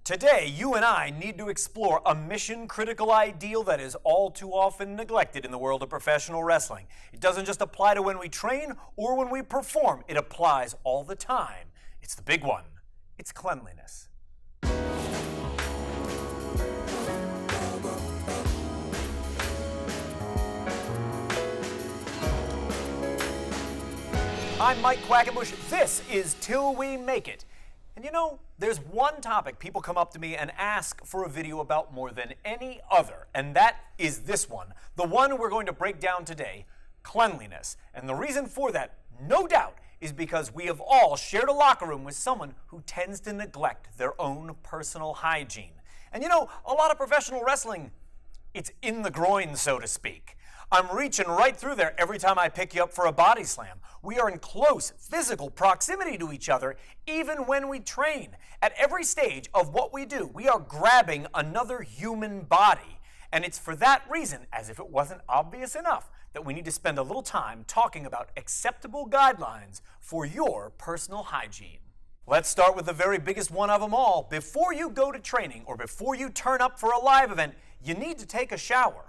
Today, you and I need to explore a mission-critical ideal that is all too often neglected in the world of professional wrestling. It doesn't just apply to when we train or when we perform. It applies all the time. It's the big one. It's cleanliness. I'm Mike Quackenbush. This is Till We Make It. And you know, there's one topic people come up to me and ask for a video about more than any other, and that is this one, the one we're going to break down today, cleanliness. And the reason for that, no doubt, is because we have all shared a locker room with someone who tends to neglect their own personal hygiene. And you know, a lot of professional wrestling, it's in the groin, so to speak. I'm reaching right through there every time I pick you up for a body slam. We are in close physical proximity to each other, even when we train. At every stage of what we do, we are grabbing another human body. And it's for that reason, as if it wasn't obvious enough, that we need to spend a little time talking about acceptable guidelines for your personal hygiene. Let's start with the very biggest one of them all. Before you go to training or before you turn up for a live event, you need to take a shower.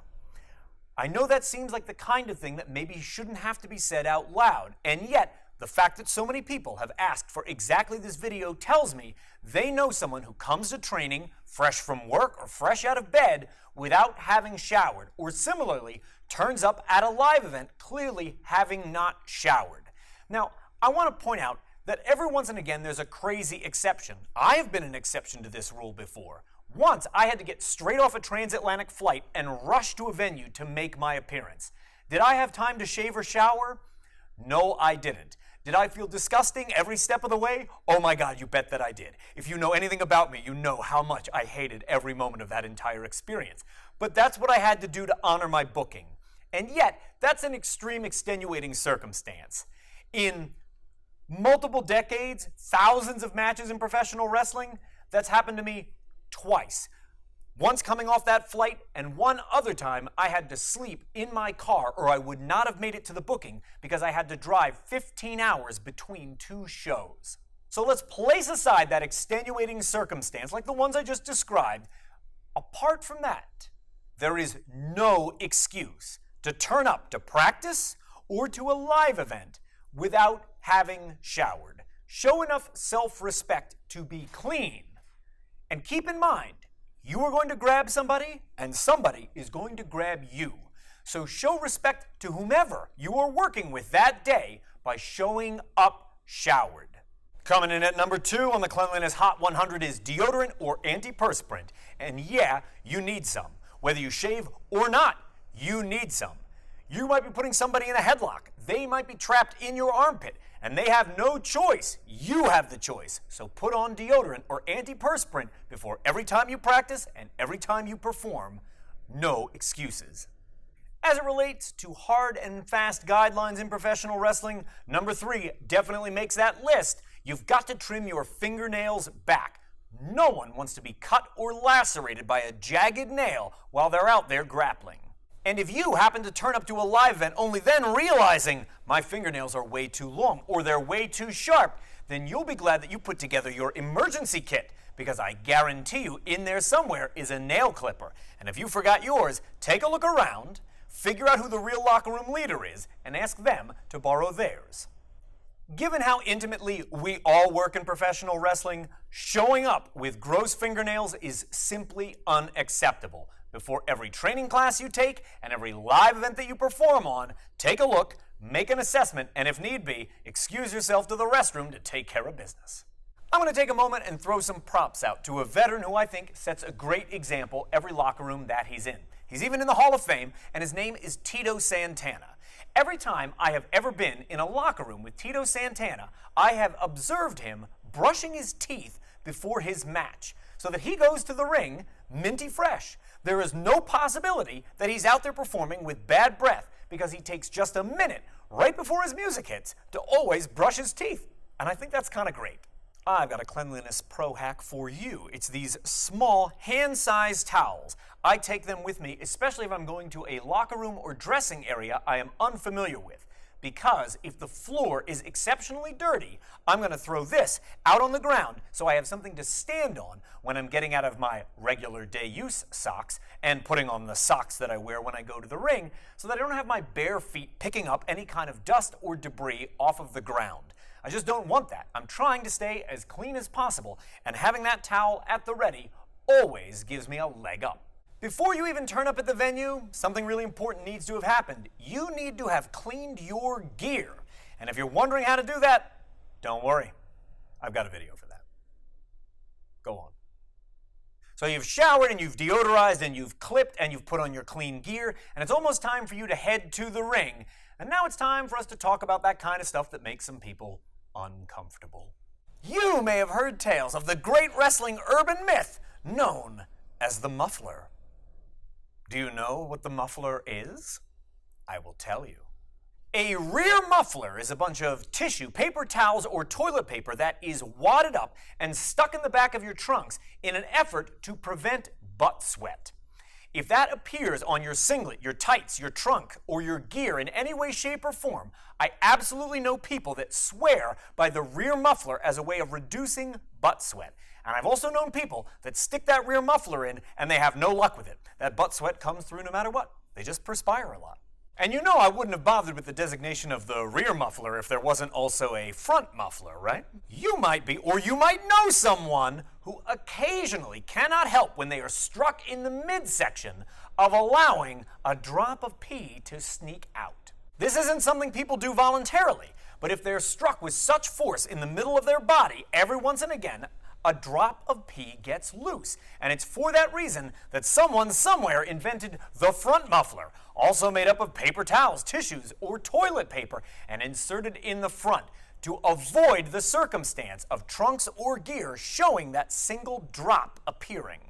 I know that seems like the kind of thing that maybe shouldn't have to be said out loud, and yet the fact that so many people have asked for exactly this video tells me they know someone who comes to training fresh from work or fresh out of bed without having showered, or similarly turns up at a live event clearly having not showered. Now, I want to point out that every once and again there's a crazy exception. I have been an exception to this rule before. Once, I had to get straight off a transatlantic flight and rush to a venue to make my appearance. Did I have time to shave or shower? No, I didn't. Did I feel disgusting every step of the way? Oh my God, you bet that I did. If you know anything about me, you know how much I hated every moment of that entire experience. But that's what I had to do to honor my booking. And yet, that's an extreme extenuating circumstance. In multiple decades, thousands of matches in professional wrestling, that's happened to me twice. Once coming off that flight, and one other time I had to sleep in my car or I would not have made it to the booking because I had to drive 15 hours between two shows. So let's place aside that extenuating circumstance like the ones I just described. Apart from that, there is no excuse to turn up to practice or to a live event without having showered. Show enough self-respect to be clean. And keep in mind, you are going to grab somebody, and somebody is going to grab you. So show respect to whomever you are working with that day by showing up showered. Coming in at number 2 on the Cleanliness Hot 100 is deodorant or antiperspirant. And yeah, you need some. Whether you shave or not, you need some. You might be putting somebody in a headlock. They might be trapped in your armpit, and they have no choice. You have the choice. So put on deodorant or antiperspirant before every time you practice and every time you perform. No excuses. As it relates to hard and fast guidelines in professional wrestling, number 3 definitely makes that list. You've got to trim your fingernails back. No one wants to be cut or lacerated by a jagged nail while they're out there grappling. And if you happen to turn up to a live event only then realizing my fingernails are way too long or they're way too sharp, then you'll be glad that you put together your emergency kit, because I guarantee you in there somewhere is a nail clipper. And if you forgot yours, take a look around, figure out who the real locker room leader is, and ask them to borrow theirs. Given how intimately we all work in professional wrestling, showing up with gross fingernails is simply unacceptable. Before every training class you take and every live event that you perform on, take a look, make an assessment, and if need be, excuse yourself to the restroom to take care of business. I'm going to take a moment and throw some props out to a veteran who I think sets a great example every locker room that he's in. He's even in the Hall of Fame, and his name is Tito Santana. Every time I have ever been in a locker room with Tito Santana, I have observed him brushing his teeth before his match so that he goes to the ring minty fresh. There is no possibility that he's out there performing with bad breath because he takes just a minute right before his music hits to always brush his teeth. And I think that's kind of great. I've got a cleanliness pro hack for you. It's these small hand-sized towels. I take them with me, especially if I'm going to a locker room or dressing area I am unfamiliar with. because if the floor is exceptionally dirty, I'm going to throw this out on the ground so I have something to stand on when I'm getting out of my regular day use socks and putting on the socks that I wear when I go to the ring, so that I don't have my bare feet picking up any kind of dust or debris off of the ground. I just don't want that. I'm trying to stay as clean as possible, and having that towel at the ready always gives me a leg up. Before you even turn up at the venue, something really important needs to have happened. You need to have cleaned your gear. And if you're wondering how to do that, don't worry. I've got a video for that. Go on. So you've showered and you've deodorized and you've clipped and you've put on your clean gear, and it's almost time for you to head to the ring. And now it's time for us to talk about that kind of stuff that makes some people uncomfortable. You may have heard tales of the great wrestling urban myth known as the muffler. Do you know what the muffler is? I will tell you. A rear muffler is a bunch of tissue, paper towels, or toilet paper that is wadded up and stuck in the back of your trunks in an effort to prevent butt sweat. If that appears on your singlet, your tights, your trunk, or your gear in any way, shape, or form, I absolutely know people that swear by the rear muffler as a way of reducing butt sweat. And I've also known people that stick that rear muffler in and they have no luck with it. That butt sweat comes through no matter what. They just perspire a lot. And you know I wouldn't have bothered with the designation of the rear muffler if there wasn't also a front muffler, right? You might be, or you might know someone who occasionally cannot help when they are struck in the midsection of allowing a drop of pee to sneak out. This isn't something people do voluntarily, but if they're struck with such force in the middle of their body every once and again, a drop of pee gets loose. And it's for that reason that someone somewhere invented the front muffler, also made up of paper towels, tissues, or toilet paper, and inserted in the front to avoid the circumstance of trunks or gear showing that single drop appearing.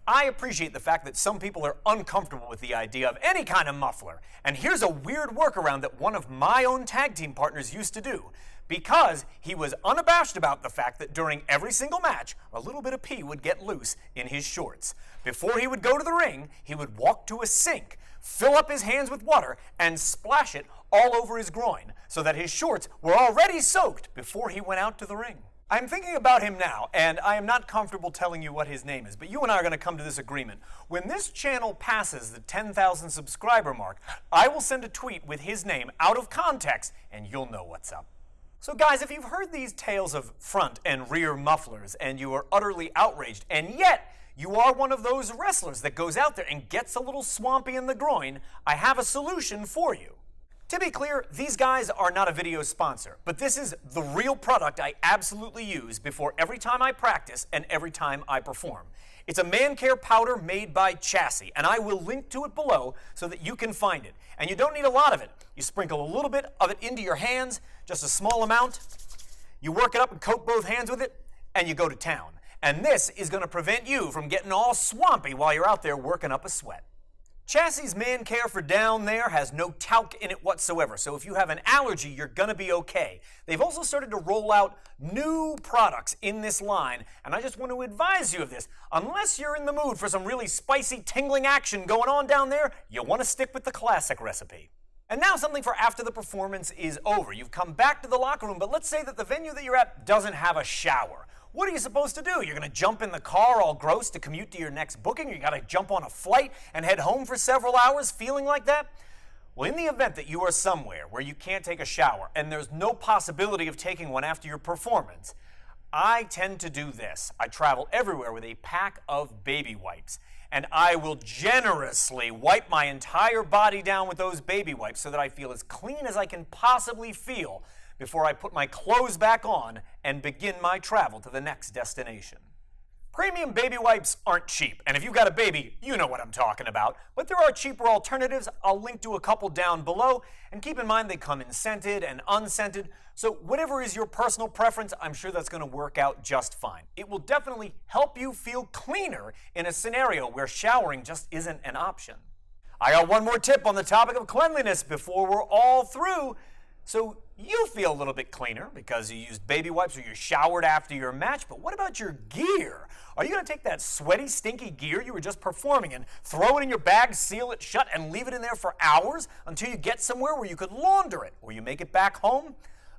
I appreciate the fact that some people are uncomfortable with the idea of any kind of muffler, and here's a weird workaround that one of my own tag team partners used to do, because he was unabashed about the fact that during every single match, a little bit of pee would get loose in his shorts. Before he would go to the ring, he would walk to a sink, fill up his hands with water, and splash it all over his groin, so that his shorts were already soaked before he went out to the ring. I'm thinking about him now, and I am not comfortable telling you what his name is, but you and I are going to come to this agreement. When this channel passes the 10,000 subscriber mark, I will send a tweet with his name out of context, and you'll know what's up. So guys, if you've heard these tales of front and rear mufflers and you are utterly outraged, and yet you are one of those wrestlers that goes out there and gets a little swampy in the groin, I have a solution for you. To be clear, these guys are not a video sponsor, but this is the real product I absolutely use before every time I practice and every time I perform. It's a man care powder made by Chassis, and I will link to it below so that you can find it. And you don't need a lot of it. You sprinkle a little bit of it into your hands, just a small amount. You work it up and coat both hands with it, and you go to town. And this is going to prevent you from getting all swampy while you're out there working up a sweat. Chassis' Man Care for down there has no talc in it whatsoever, so if you have an allergy, you're gonna be okay. They've also started to roll out new products in this line, and I just want to advise you of this. Unless you're in the mood for some really spicy, tingling action going on down there, you want to stick with the classic recipe. And now something for after the performance is over. You've come back to the locker room, but let's say that the venue that you're at doesn't have a shower. What are you supposed to do? You're going to jump in the car all gross to commute to your next booking? You got to jump on a flight and head home for several hours feeling like that? Well, in the event that you are somewhere where you can't take a shower and there's no possibility of taking one after your performance, I tend to do this. I travel everywhere with a pack of baby wipes, and I will generously wipe my entire body down with those baby wipes so that I feel as clean as I can possibly feel before I put my clothes back on and begin my travel to the next destination. Premium baby wipes aren't cheap, and if you've got a baby, you know what I'm talking about. But there are cheaper alternatives. I'll link to a couple down below, and keep in mind they come in scented and unscented, so whatever is your personal preference, I'm sure that's going to work out just fine. It will definitely help you feel cleaner in a scenario where showering just isn't an option. I got one more tip on the topic of cleanliness before we're all through. So you feel a little bit cleaner because you used baby wipes or you showered after your match, but what about your gear? Are you going to take that sweaty, stinky gear you were just performing in, throw it in your bag, seal it shut, and leave it in there for hours until you get somewhere where you could launder it or you make it back home?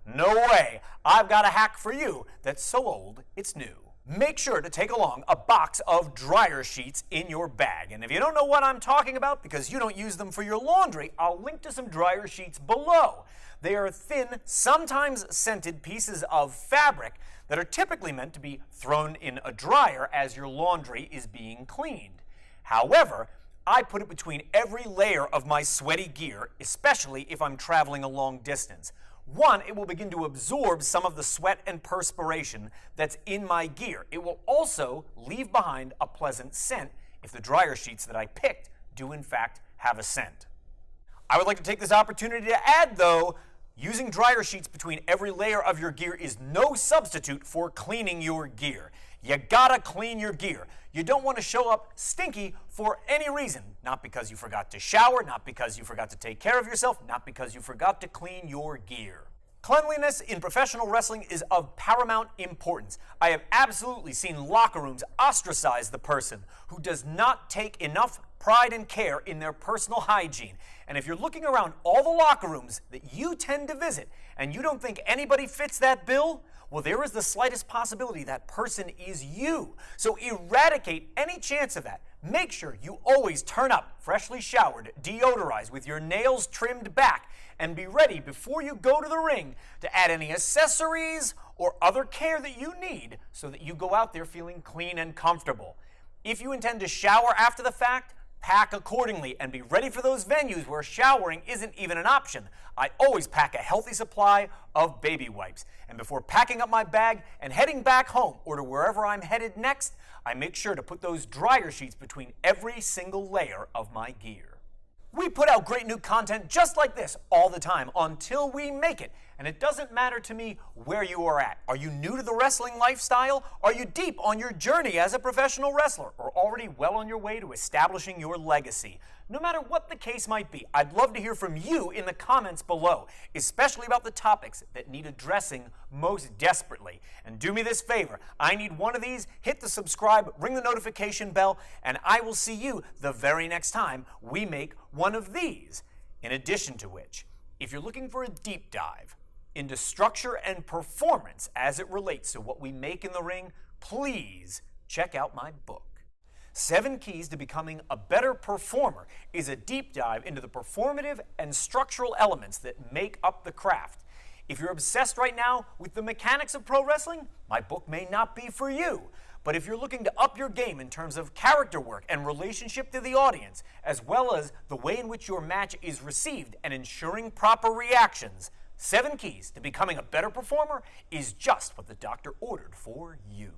No way. I've got a hack for you that's so old it's new. Make sure to take along a box of dryer sheets in your bag. And if you don't know what I'm talking about because you don't use them for your laundry, I'll link to some dryer sheets below. They are thin, sometimes scented pieces of fabric that are typically meant to be thrown in a dryer as your laundry is being cleaned. However, I put it between every layer of my sweaty gear, especially if I'm traveling a long distance. One, it will begin to absorb some of the sweat and perspiration that's in my gear. It will also leave behind a pleasant scent if the dryer sheets that I picked do in fact have a scent. I would like to take this opportunity to add, though, using dryer sheets between every layer of your gear is no substitute for cleaning your gear. You gotta clean your gear. You don't want to show up stinky for any reason. Not because you forgot to shower, not because you forgot to take care of yourself, not because you forgot to clean your gear. Cleanliness in professional wrestling is of paramount importance. I have absolutely seen locker rooms ostracize the person who does not take enough pride and care in their personal hygiene. And if you're looking around all the locker rooms that you tend to visit and you don't think anybody fits that bill, well, there is the slightest possibility that person is you. So eradicate any chance of that. Make sure you always turn up freshly showered, deodorized, with your nails trimmed back, and be ready before you go to the ring to add any accessories or other care that you need so that you go out there feeling clean and comfortable. If you intend to shower after the fact, pack accordingly and be ready for those venues where showering isn't even an option. I always pack a healthy supply of baby wipes. And before packing up my bag and heading back home or to wherever I'm headed next, I make sure to put those dryer sheets between every single layer of my gear. We put out great new content just like this all the time until we make it. And it doesn't matter to me where you are at. Are you new to the wrestling lifestyle? Are you deep on your journey as a professional wrestler? Or already well on your way to establishing your legacy? No matter what the case might be, I'd love to hear from you in the comments below, especially about the topics that need addressing most desperately. And do me this favor, I need one of these, hit the subscribe, ring the notification bell, and I will see you the very next time we make one of these. In addition to which, if you're looking for a deep dive into structure and performance as it relates to what we make in the ring, please check out my book. 7 Keys to Becoming a Better Performer is a deep dive into the performative and structural elements that make up the craft. If you're obsessed right now with the mechanics of pro wrestling, my book may not be for you. But if you're looking to up your game in terms of character work and relationship to the audience, as well as the way in which your match is received and ensuring proper reactions, 7 Keys to Becoming a Better Performer is just what the doctor ordered for you.